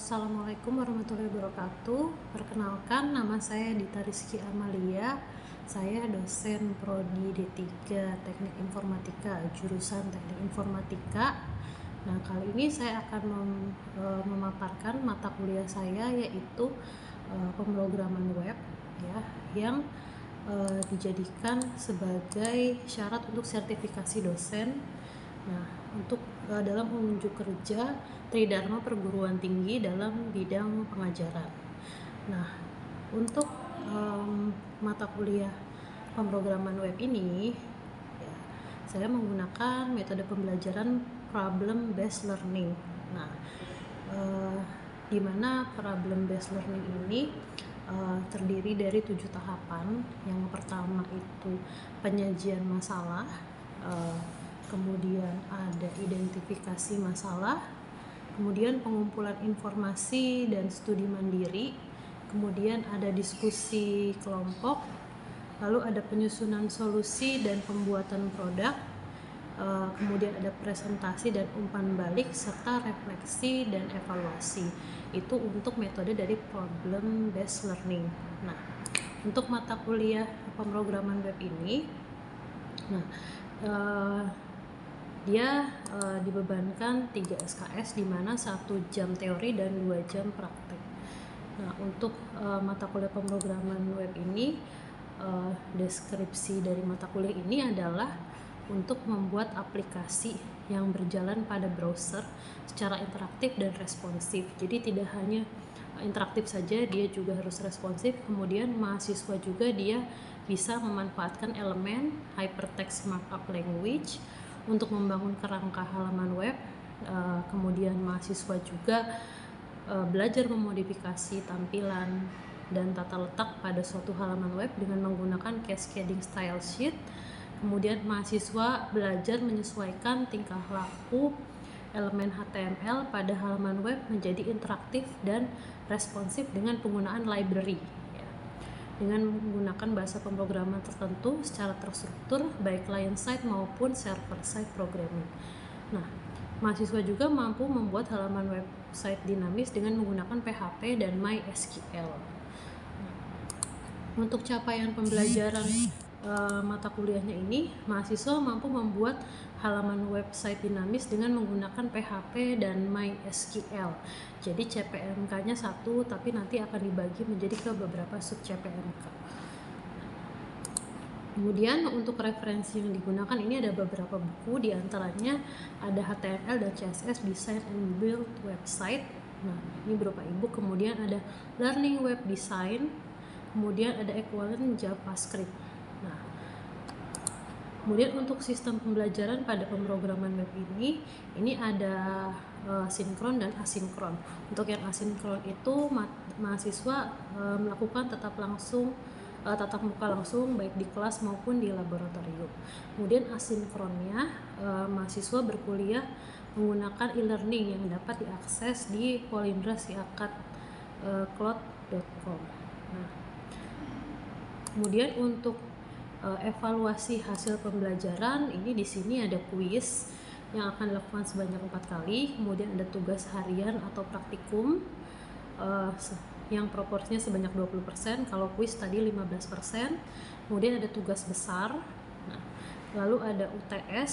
Assalamualaikum warahmatullahi wabarakatuh. Perkenalkan, nama saya Dita Rizky Amalia. Saya dosen Prodi D3 Teknik Informatika, jurusan Teknik Informatika. Nah, kali ini saya akan memaparkan mata kuliah saya, yaitu pemrograman web, ya, yang dijadikan sebagai syarat untuk sertifikasi dosen. Nah, untuk dalam menunjuk kerja Tridharma Perguruan Tinggi dalam bidang pengajaran. Nah, untuk mata kuliah pemrograman web ini, ya, saya menggunakan metode pembelajaran problem based learning. Nah, di mana problem based learning ini terdiri dari 7 tahapan. Yang pertama itu penyajian masalah, kemudian ada identifikasi masalah, kemudian pengumpulan informasi dan studi mandiri, kemudian ada diskusi kelompok, lalu ada penyusunan solusi dan pembuatan produk, kemudian ada presentasi dan umpan balik, serta refleksi dan evaluasi. Itu untuk metode dari problem based learning. Nah, untuk mata kuliah pemrograman web ini, dia dibebankan 3 SKS, di mana 1 jam teori dan 2 jam praktek. Nah, untuk mata kuliah pemrograman web ini, deskripsi dari mata kuliah ini adalah untuk membuat aplikasi yang berjalan pada browser secara interaktif dan responsif. Jadi tidak hanya interaktif saja, dia juga harus responsif. Kemudian mahasiswa juga dia bisa memanfaatkan elemen hypertext markup language untuk membangun kerangka halaman web. Kemudian mahasiswa juga belajar memodifikasi tampilan dan tata letak pada suatu halaman web dengan menggunakan cascading style sheet. Kemudian mahasiswa belajar menyesuaikan tingkah laku elemen HTML pada halaman web menjadi interaktif dan responsif dengan penggunaan library, ya, dengan menggunakan bahasa pemrograman tertentu secara terstruktur, baik client-side maupun server-side programming. Nah, mahasiswa juga mampu membuat halaman website dinamis dengan menggunakan PHP dan MySQL. Untuk capaian pembelajaran mata kuliahnya ini, mahasiswa mampu membuat halaman website dinamis dengan menggunakan PHP dan MySQL. Jadi CPMK-nya 1, tapi nanti akan dibagi menjadi ke beberapa sub CPMK. Kemudian untuk referensi yang digunakan ini ada beberapa buku, diantaranya ada HTML dan CSS Design and Build Website. Nah, ini berupa ebook. Kemudian ada Learning Web Design, kemudian ada Equivalent JavaScript. Nah, kemudian untuk sistem pembelajaran pada pemrograman web ini ada sinkron dan asinkron. Untuk yang asinkron itu mahasiswa melakukan tatap muka langsung baik di kelas maupun di laboratorium. Kemudian asinkronnya, mahasiswa berkuliah menggunakan e-learning yang dapat diakses di polindrasiakat.cloud.com. Nah, kemudian untuk evaluasi hasil pembelajaran ini, di sini ada kuis yang akan dilakukan sebanyak 4 kali, kemudian ada tugas harian atau praktikum yang proporsinya sebanyak 20%, kalau kuis tadi 15%, kemudian ada tugas besar. Nah, lalu ada UTS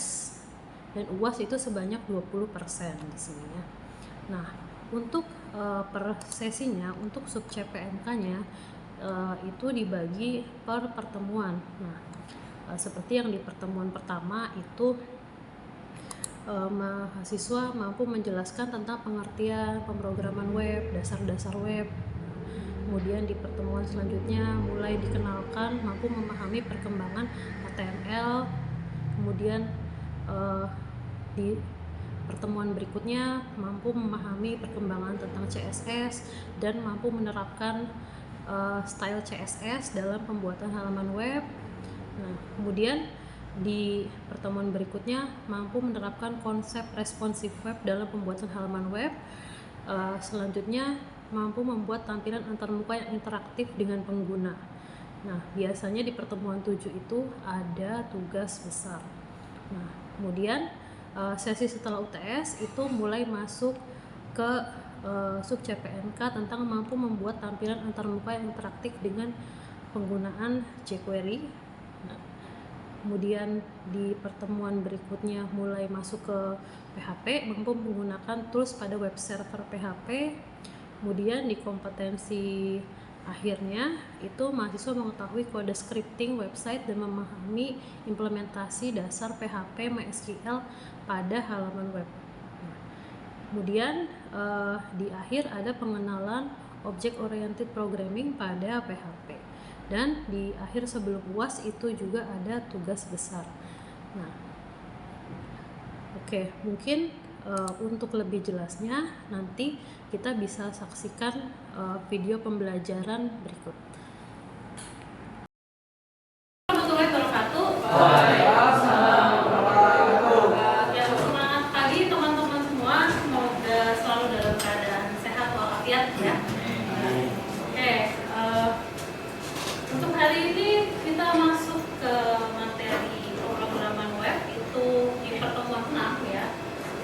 dan UAS itu sebanyak 20% di sini, ya. Nah, untuk per sesinya, untuk sub CPMK-nya itu dibagi per pertemuan. Nah, seperti yang di pertemuan pertama itu mahasiswa mampu menjelaskan tentang pengertian pemrograman web, dasar-dasar web. Kemudian di pertemuan selanjutnya mulai dikenalkan, mampu memahami perkembangan HTML. Kemudian di pertemuan berikutnya mampu memahami perkembangan tentang CSS dan mampu menerapkan style CSS dalam pembuatan halaman web. Nah, kemudian di pertemuan berikutnya mampu menerapkan konsep responsive web dalam pembuatan halaman web. Selanjutnya mampu membuat tampilan antarmuka yang interaktif dengan pengguna. Nah, biasanya di pertemuan 7 itu ada tugas besar. Nah, kemudian sesi setelah UTS itu mulai masuk ke sub CPNK tentang mampu membuat tampilan antarmuka yang interaktif dengan penggunaan jQuery. Nah, kemudian di pertemuan berikutnya mulai masuk ke PHP, mampu menggunakan tools pada web server PHP. Kemudian di kompetensi akhirnya itu mahasiswa mengetahui kode scripting website dan memahami implementasi dasar PHP MySQL pada halaman web. Kemudian di akhir ada pengenalan object oriented programming pada PHP. Dan di akhir sebelum UAS itu juga ada tugas besar. Nah, oke, mungkin untuk lebih jelasnya nanti kita bisa saksikan video pembelajaran berikut. Warahmatullahi wabarakatuh. Ya, semangat pagi teman-teman semua. Semoga selalu dalam keadaan sehat walafiat ya. Oke, untuk hari ini kita masuk ke materi pemrograman web itu di pertemuan 6 ya,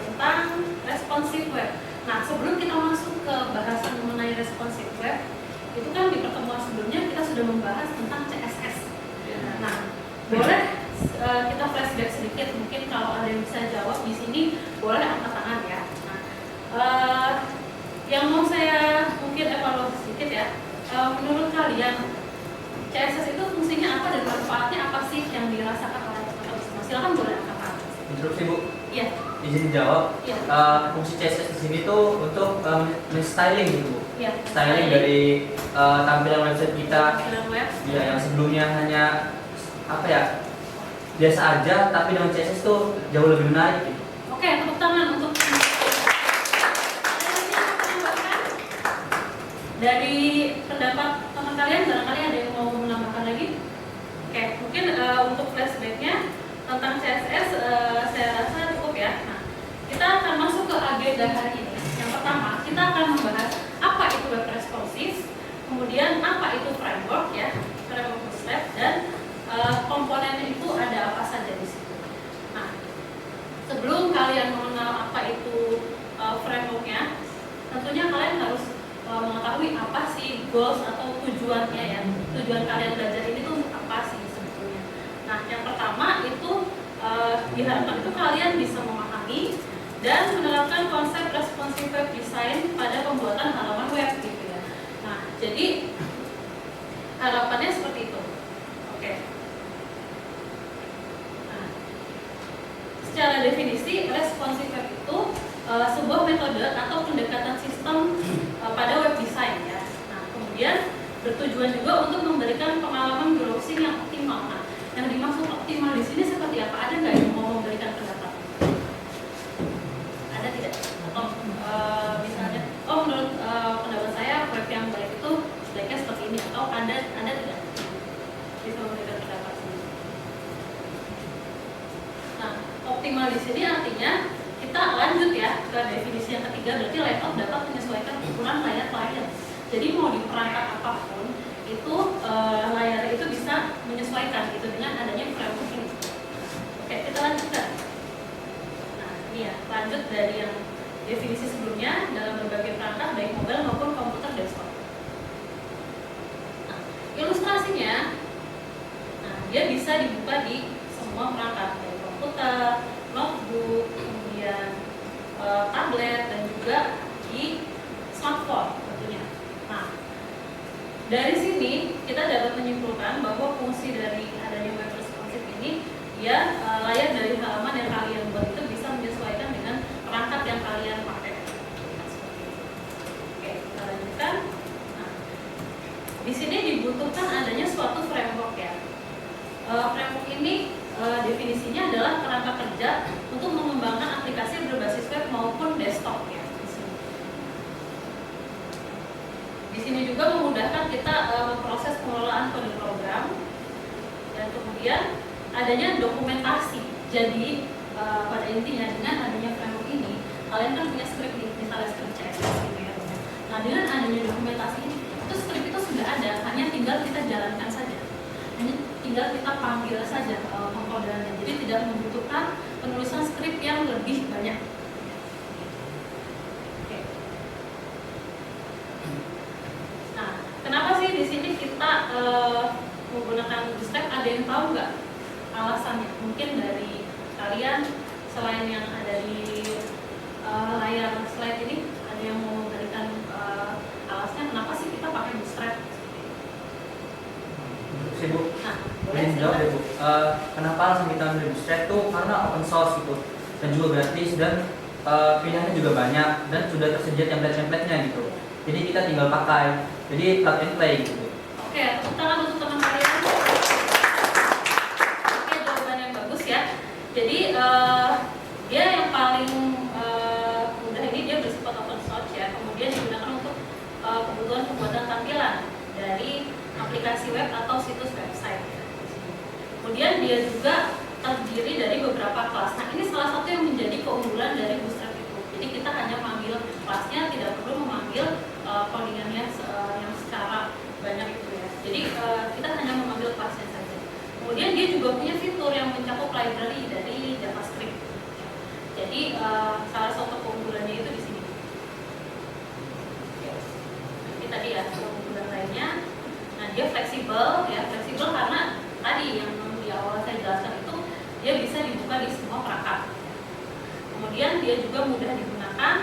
tentang responsive web. Nah, sebelum kita masuk ke bahasan mengenai responsive web, itu kan di pertemuan sebelumnya kita sudah membahas tentang CSS. Nah, boleh kita flashback sedikit, mungkin kalau ada yang bisa jawab di sini boleh angkat tangan ya. Nah, yang mau saya mungkin evaluasi sedikit ya, menurut kalian CSS itu fungsinya apa dan manfaatnya apa sih yang dirasakan oleh teman-teman semua? Silakan boleh angkat tangan. Interupsi Bu. Iya. Izin jawab. Iya. Fungsi CSS di sini tuh untuk men-styling gitu Bu. Iya. Styling dari tampilan website kita. Tampilan web. Ya, yang sebelumnya hanya apa ya, biasa aja, tapi dengan CSS tuh jauh lebih menarik gitu. Oke, tepuk tangan untuk dari pendapat teman kalian, barangkali ada yang mau menambahkan lagi? Oke, mungkin untuk flashbacknya tentang CSS saya rasa cukup ya. Nah, kita akan masuk ke agenda hari ini. Yang pertama, kita akan membahas apa itu web responsive, kemudian apa itu framework ya, framework Bootstrap, dan komponennya itu ada apa saja di situ. Nah, sebelum kalian mengenal apa itu frameworknya, tentunya kalian harus mengetahui apa sih goals atau tujuannya ya. Tujuan kalian belajar ini tuh apa sih sebetulnya. Nah, yang pertama itu diharapkan itu kalian bisa memahami dan menerapkan konsep responsive web design pada pembuatan halaman web gitu ya. Nah, jadi harapannya seperti itu. Oke. Nah, secara definisi responsive web itu sebuah metode atau pendekatan sistem pada web design ya. Nah, kemudian bertujuan juga untuk memberikan pengalaman browsing yang optimal. Nah, yang dimaksud optimal di sini seperti apa? Ada nggak yang mau memberikan pendapat? Ada tidak? Atau misalnya, menurut pendapat saya web yang baik itu sebaiknya seperti ini, atau ada tidak? Bisa memberikan pendapat sini. Nah, optimal di sini artinya kita lanjut ya ke definisi yang ketiga, berarti layout dapat menyesuaikan ukuran layar klien. Jadi mau di perangkat apapun itu layar itu bisa menyesuaikan gitu dengan adanya framework ini. Oke, kita lanjutkan. Nah, ini ya, lanjut dari yang definisi sebelumnya dalam berbagai perangkat baik mobile maupun komputer desktop. Nah, ilustrasinya, nah dia bisa dibuka di semua perangkat baik komputer, notebook, kemudian tablet, dan juga di smartphone tentunya. Nah, dari sini kita dapat menyimpulkan bahwa fungsi dari adanya web responsive ini ya layar dari halaman yang kalian buat itu bisa menyesuaikan dengan perangkat yang kalian pakai. Oke, kita lanjutkan. Nah, di sini dibutuhkan adanya suatu framework ya. Framework ini definisinya adalah kerangka kerja untuk mengembangkan aplikasi berbasis web maupun desktop ya. Di sini juga memudahkan kita memproses pengelolaan kode program, dan kemudian adanya dokumentasi. Jadi pada intinya dengan adanya framework ini, kalian kan punya script misalnya script CSS gitu ya. Nah, dengan adanya dokumentasi ini, itu script itu sudah ada, hanya tinggal kita jalankan saja. Hanya tinggal kita panggil saja pengkodeannya. Jadi tidak membutuhkan penulisan script yang lebih banyak. Oke. Nah, kenapa sih di sini kita menggunakan bootstrap? Ada yang tahu nggak alasannya? Mungkin dari kalian selain yang ada di layar slide ini, ada yang mau memberikan alasannya kenapa sih kita pakai bootstrap? Sih Bu, Nah, boleh jawab ya Bu. Kenapa alasan kita ambil bootstrap tuh karena open source gitu dan juga gratis dan pilihannya juga banyak dan sudah tersedia template-templatenya gitu. Jadi kita tinggal pakai. Jadi plug and play gitu. Oke, tepuk tangan untuk teman kalian. Oke, jawaban yang bagus ya. Jadi dia yang paling mudah ini dia bersifat open source ya. Kemudian digunakan untuk kebutuhan pembuatan tampilan dari aplikasi web atau situs website. Kemudian dia juga terdiri dari beberapa kelas. Nah, ini salah satu yang menjadi keunggulan dari Bootstrap itu. Jadi kita hanya memanggil kelasnya, tidak perlu memanggil codingannya yang secara banyak itu ya. Jadi kita hanya memanggil kelasnya saja. Kemudian dia juga punya fitur yang mencakup library dari JavaScript. Jadi salah satu keunggulannya itu di sini. Ini tadi ya keunggulan lainnya. Nah, dia fleksibel ya, fleksibel karena tadi yang di awal saya jelaskan itu dia bisa dibuka di semua perangkat. Kemudian dia juga mudah digunakan.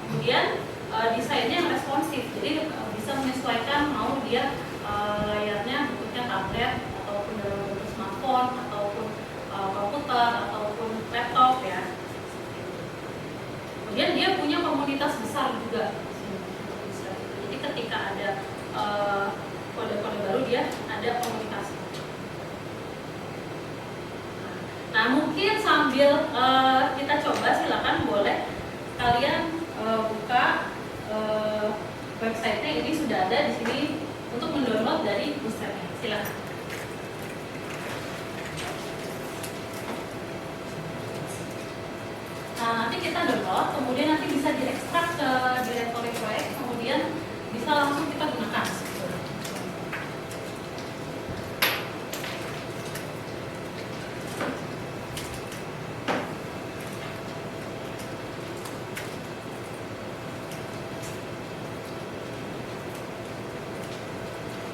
Kemudian desainnya yang responsif, jadi bisa menyesuaikan mau dia layarnya bentuknya tablet ataupun dalam bentuk smartphone ataupun komputer ataupun laptop ya. Kemudian dia punya komunitas besar juga. Jadi ketika ada kode-kode baru dia ada komunitas. Nah, mungkin sambil kita coba, silakan boleh kalian buka websitenya. Ini sudah ada di sini untuk mendownload dari Bootstrap-nya. Silakan. Nah, nanti kita download, kemudian nanti bisa diekstrak ke directory proyek, kemudian bisa langsung kita gunakan.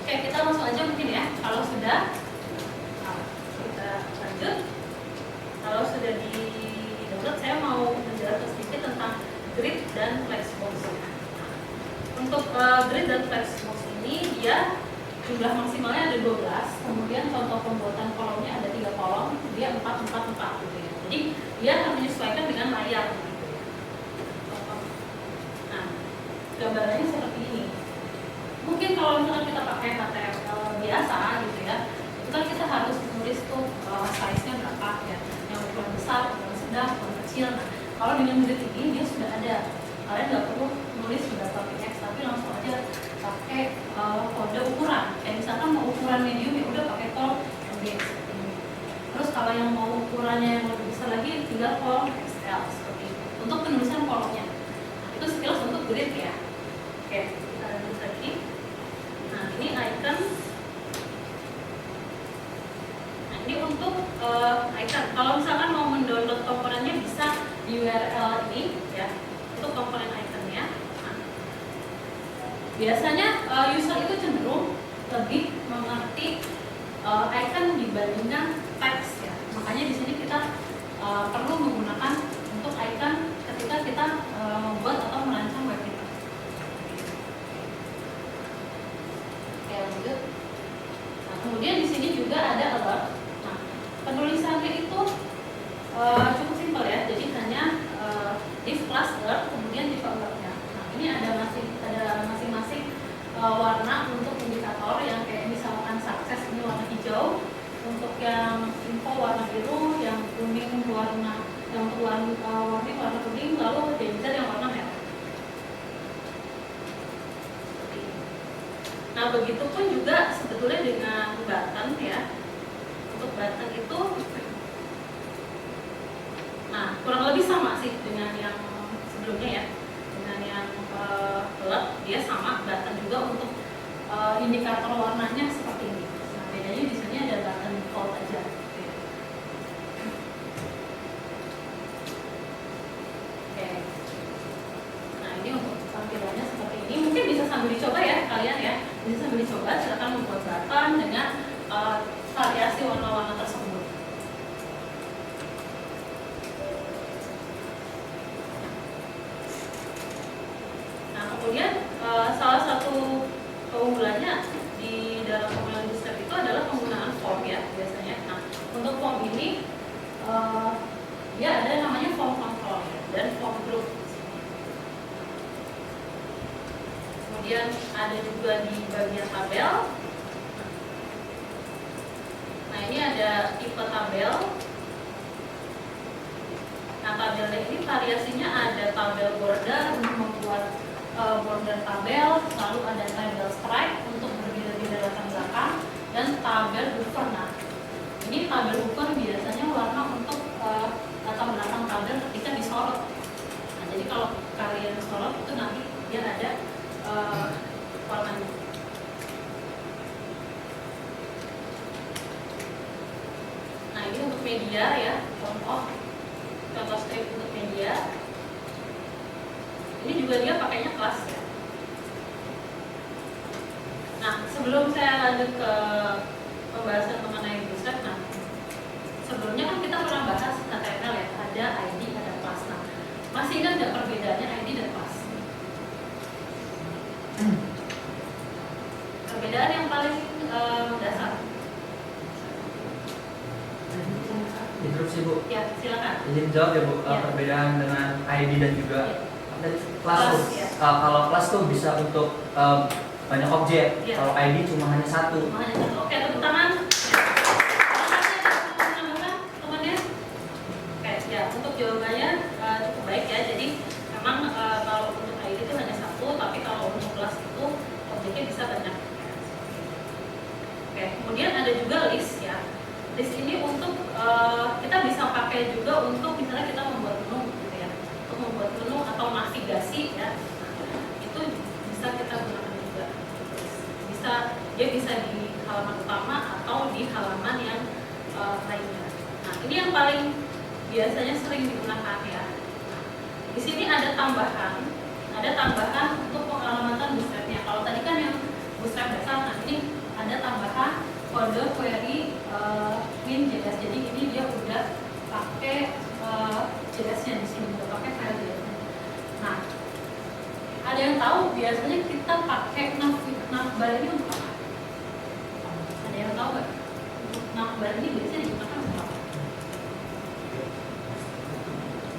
Oke, kita langsung aja mungkin ya. Kalau sudah, kita lanjut. Kalau sudah di download, saya mau menjelaskan sedikit tentang grid dan flexbox. Untuk grid dan flexbox ini dia jumlah maksimalnya ada 12. Kemudian contoh pembuatan kolomnya ada 3 kolom, dia 4, 4, 4 gitu ya. Jadi dia akan menyesuaikan dengan layar. Nah, gambarannya seperti ini. Mungkin kalau misalnya kita pakai HTML biasa gitu ya, itu kan kita harus menulis tuh size-nya berapa ya, yang ukuran besar, ukuran sedang, ukuran kecil. Nah, kalau dengan grid ini dia sudah ada, kalian nggak perlu nulis berapa px, tapi langsung aja pakai kode ukuran. Kayak misalkan mau ukuran medium ya udah pakai kolom MD seperti ini. Terus kalau yang mau ukurannya yang lebih besar lagi, tinggal kolom XL seperti itu. Untuk penulisan kolomnya, nah, itu sekilas untuk grid ya. Oke, kita lanjut lagi. Nah, ini icon. Nah, ini untuk icon. Kalau misalkan mau mendownload komponennya bisa di URL ini ya, untuk komponen iconnya. Nah, biasanya user itu cenderung lebih mengerti icon dibandingkan teks ya. Makanya di sini kita perlu menggunakan untuk icon ketika kita membuat atau merancang web kita. Oke, lanjut. Nah, kemudian di sini juga ada alert. Nah, penulisannya itu cukup simpel ya. Jadi hanya div class alert, kemudian div alertnya. Nah, ini ada masing-masing warna untuk indikator yang kayak misalkan sukses ini warna hijau, untuk yang info warna biru, yang kuning warna, yang untuk warna kuning, lalu danger yang warna merah. Nah, begitupun juga sebetulnya dengan button ya. Untuk button itu, nah kurang lebih sama sih dengan yang sebelumnya ya. Dengan yang alert, dia sama button juga untuk indikator warnanya seperti ini. Nah, bedanya di sini ada button default aja. Oke. Nah, ini untuk tampilannya seperti ini. Mungkin bisa sambil dicoba, silakan membuat button dengan variasi warna-warna tersebut. Nah, kemudian salah satu keunggulannya di dalam penggunaan Bootstrap itu adalah penggunaan form ya biasanya. Nah, untuk form ini dia ada namanya form control dan form group. Kemudian ada juga di bagian tabel. Nah, ini ada tipe tabel. Nah, tabelnya ini variasinya ada tabel border untuk membuat border tabel, lalu ada tabel stripe untuk berbeda-beda latar belakang, dan tabel buffer. Nah, ini tabel buffer biasanya warna untuk latar belakang tabel ketika disorot. Nah, jadi kalau kalian sorot itu nanti dia ada warnanya. Nah, ini untuk media ya, contoh strip untuk media. Ini juga dia pakainya kelas ya. Nah, sebelum saya lanjut ke pembahasan mengenai Bootstrap, nah sebelumnya kan kita pernah bahas HTML ya, ada ID, ada class. Nah, masih ingat nggak perbedaannya ID dan class? Perbedaan yang paling dasar. Interupsi Bu. Ya, silakan. Izin jawab ya Bu, Ya. perbedaan dengan ID dan juga Ya. kelas tuh. Ya. Kalau kelas tuh bisa untuk banyak objek, Ya. kalau ID cuma hanya satu. Cuma hanya satu. Oke, tepuk tangan. Temannya. Oke, ya untuk jawabannya cukup baik ya. Jadi memang kalau untuk ID itu hanya satu, tapi kalau untuk kelas itu objeknya bisa banyak. Oke, kemudian ada juga list ya. List ini untuk kita bisa pakai juga untuk misalnya kita membuat menu gitu ya, untuk membuat menu atau navigasi ya. Nah, itu bisa kita gunakan juga. Dia bisa di halaman utama atau di halaman yang lainnya. Nah, ini yang paling biasanya sering digunakan ya. Nah, di sini ada tambahan untuk pengalamatan Bootstrap-nya. Kalau tadi kan yang Bootstrap dasar, nah ini ada tambahan kode query min JS. Jadi ini dia udah pakai JS-nya di sini, udah pakai file JS-nya. Nah, ada yang tahu biasanya kita pakai navbar ini untuk apa? Ada yang tahu nggak? Untuk navbar ini biasanya digunakan untuk apa?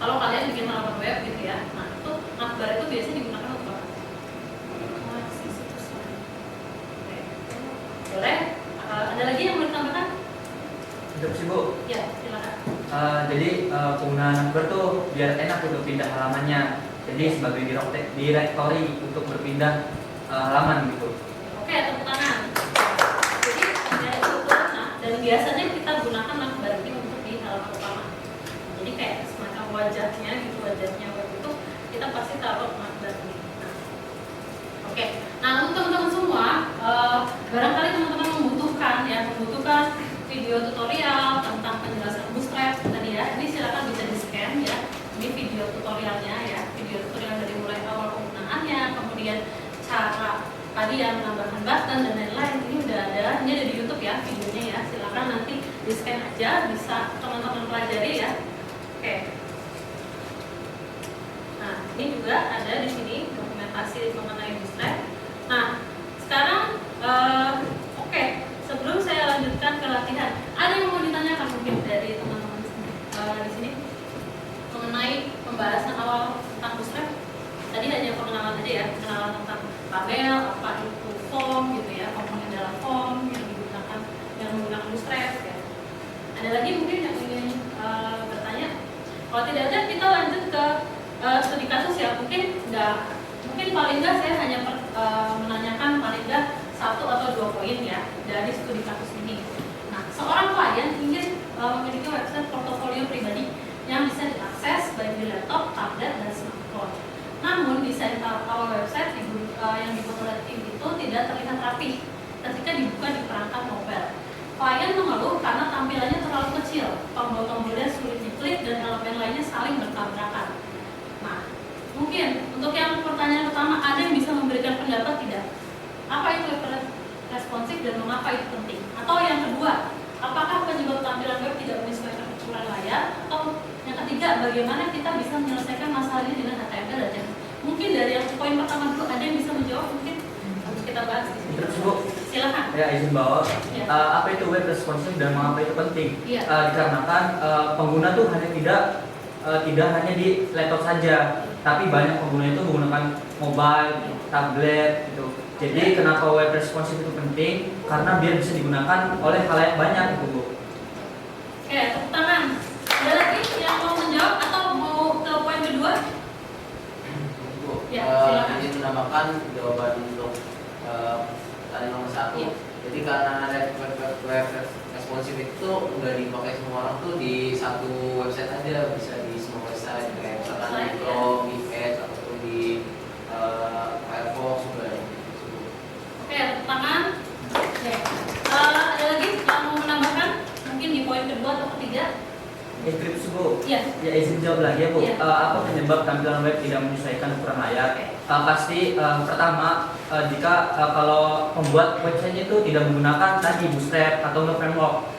Kalau kalian bikin halaman web gitu ya, nah itu navbar itu biasanya digunakan untuk apa? Boleh? Ada lagi yang mau ditambahkan? Interupsi Bu. Ya, silakan. Jadi penggunaan navbar tuh biar enak untuk pindah halamannya. Jadi sebagai directory untuk berpindah halaman gitu. Oke, tepuk tangan. Jadi ya itu nah, dan biasanya kita gunakan navbar ini untuk di halaman utama. Jadi kayak semacam wajahnya gitu, wajahnya web itu kita pasti taruh navbar ini. Nah, oke. Nah, untuk teman-teman semua, barangkali teman-teman membutuhkan video tutorial tentang penjelasan Bootstrap tadi ya. Ini silakan bisa di-scan ya. Ini video tutorialnya ya, video tutorial dari mulai awal penggunaannya, kemudian cara tadi yang menambahkan button dan lain-lain. Ini udah ada, ini ada di YouTube ya videonya ya. Silakan nanti di-scan aja, bisa teman-teman pelajari ya. Oke. Nah, ini juga ada di sini dokumentasi mengenai Bootstrap. Nah, sekarang oke, sebelum saya lanjutkan ke latihan, ada yang mau ditanyakan mungkin dari teman-teman di sini mengenai pembahasan awal tentang Bootstrap? Tadi hanya pengenalan aja ya, pengenalan tentang tabel, apa itu form gitu ya, komponen dalam form yang menggunakan Bootstrap ya. Ada lagi mungkin yang ingin bertanya? Kalau tidak ada, kita lanjut ke studi kasus ya. Mungkin paling nggak saya hanya menanyakan paling nggak 1 atau 2 poin ya dari studi kasus ini. Nah, seorang klien ingin memiliki website portofolio pribadi yang bisa diakses baik di laptop, tablet, dan smartphone. Namun desain awal website yang dibuat oleh tim itu tidak terlihat rapi ketika dibuka di perangkat mobile. Klien mengeluh karena tampilannya terlalu kecil, tombol-tombolnya sulit diklik, dan elemen lainnya saling bertabrakan. Nah, mungkin untuk yang pertanyaan pertama, ada yang bisa memberikan pendapat tidak? Apa itu Kenapa itu penting? Atau yang kedua, apakah penyebab tampilan web tidak menyesuaikan ukuran layar? Atau yang ketiga, bagaimana kita bisa menyelesaikan masalah ini dengan HTML dan CSS? Mungkin dari yang poin pertama dulu ada yang bisa menjawab, mungkin harus kita bahas di sini. Terus Bu, Silakan. ya izin bawa. Ya. Apa itu web responsive dan mengapa itu penting? Iya. Dikarenakan pengguna tuh tidak hanya di laptop saja, tapi banyak pengguna itu menggunakan mobile, tablet gitu. Jadi kenapa web responsive itu penting? Karena biar bisa digunakan oleh halayak banyak gitu Bu. Oke, tepuk tangan. Ada lagi yang mau menjawab atau mau ke poin kedua? Ya, silakan. Ini menambahkan jawaban untuk tadi nomor 1. Iya. Jadi karena web responsif itu udah dipakai semua orang tuh di satu website aja, bisa di semua website kayak misalkan di Chrome, di Edge ataupun di Firefox juga. Oke, tepuk tangan. Oke. Ada lagi yang mau menambahkan? Mungkin di poin kedua atau ketiga? Enkripsi Bu. Iya. Ya izin jawab lagi ya Bu. Iya. Apa penyebab tampilan web tidak menyesuaikan ukuran layar? Pasti pertama jika kalau membuat website itu tidak menggunakan tadi Bootstrap atau framework.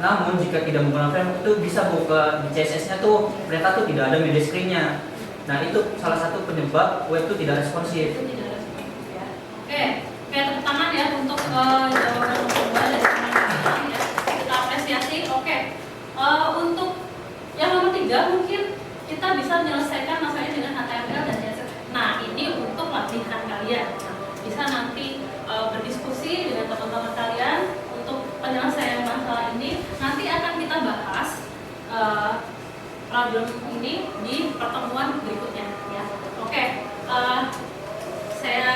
Namun jika tidak menggunakan framework itu bisa Bu di CSS-nya tuh mereka tuh tidak ada media screen-nya. Nah itu salah satu penyebab web itu tidak responsif. Itu tidak responsif ya. Oke, tepuk tangan ya untuk jawaban kedua dari teman-teman ya. Kita apresiasi. Oke. Untuk yang nomor 3 mungkin kita bisa menyelesaikan masalahnya dengan HTML dan CSS. Nah ini untuk latihan kalian. Nah, bisa nanti berdiskusi dengan teman-teman kalian untuk penyelesaian masalah ini. Nanti akan kita bahas problem ini di pertemuan berikutnya ya. Oke, saya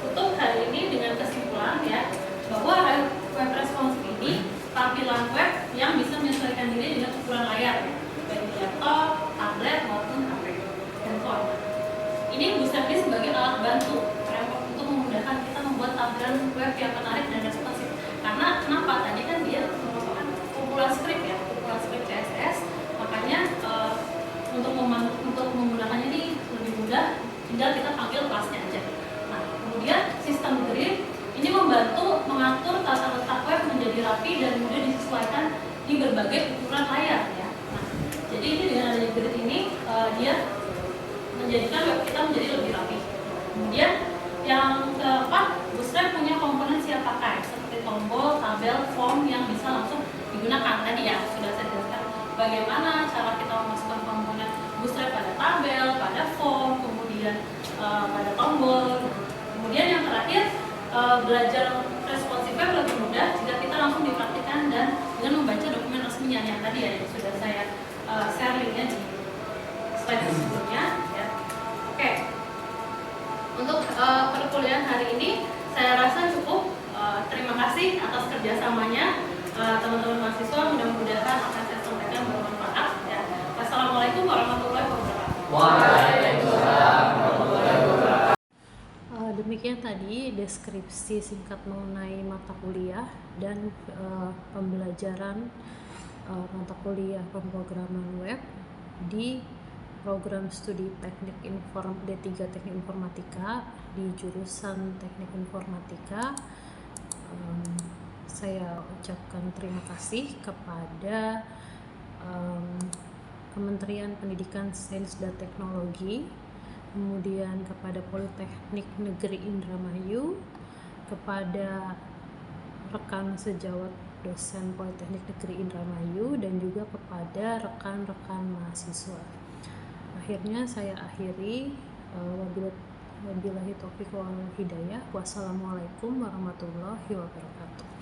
tutup hari ini dengan kesimpulan ya bahwa web responsive ini tampilan web yang bisa menyesuaikan diri dengan ukuran layar ya, baik di laptop, tablet maupun HP handphone. Ini Bootstrap sebagai alat bantu framework untuk memudahkan kita membuat tampilan web yang menarik dan responsif. Karena kenapa? Tadi kan dia merupakan kumpulan script ya, kumpulan script CSS. Makanya untuk menggunakannya ini lebih mudah, tinggal kita panggil kelasnya aja. Nah, kemudian sistem grid ini membantu mengatur tata letak web menjadi rapi dan mudah disesuaikan di berbagai ukuran layar ya. Nah, jadi ini dengan adanya grid ini dia menjadikan web kita menjadi lebih rapi. Kemudian yang keempat, Bootstrap punya komponen siap pakai seperti tombol, tabel, form yang bisa langsung digunakan. Tadi ya sudah saya jelaskan bagaimana cara kita memasukkan komponen Bootstrap pada tabel, pada form, kemudian pada tombol. Kemudian yang terakhir, belajar responsif web lebih mudah jika kita langsung dipraktikkan dan dengan membaca dokumen resminya yang tadi ya yang sudah saya share linknya di slide sebelumnya ya. Oke, untuk perkuliahan hari ini saya rasa cukup. Terima kasih atas kerjasamanya teman-teman mahasiswa, mudah-mudahan apa yang saya sampaikan bermanfaat ya. Wassalamualaikum warahmatullahi wabarakatuh. Waalaikumsalam warahmatullahi wabarakatuh. Demikian tadi deskripsi singkat mengenai mata kuliah dan pembelajaran mata kuliah pemrograman web di program studi D3 Teknik Informatika di jurusan Teknik Informatika. Saya ucapkan terima kasih kepada Kementerian Pendidikan, Sains dan Teknologi, kemudian kepada Politeknik Negeri Indramayu, kepada rekan sejawat dosen Politeknik Negeri Indramayu, dan juga kepada rekan-rekan mahasiswa. Akhirnya saya akhiri. Wabillahi taufiq wal hidayah. Wassalamualaikum warahmatullahi wabarakatuh.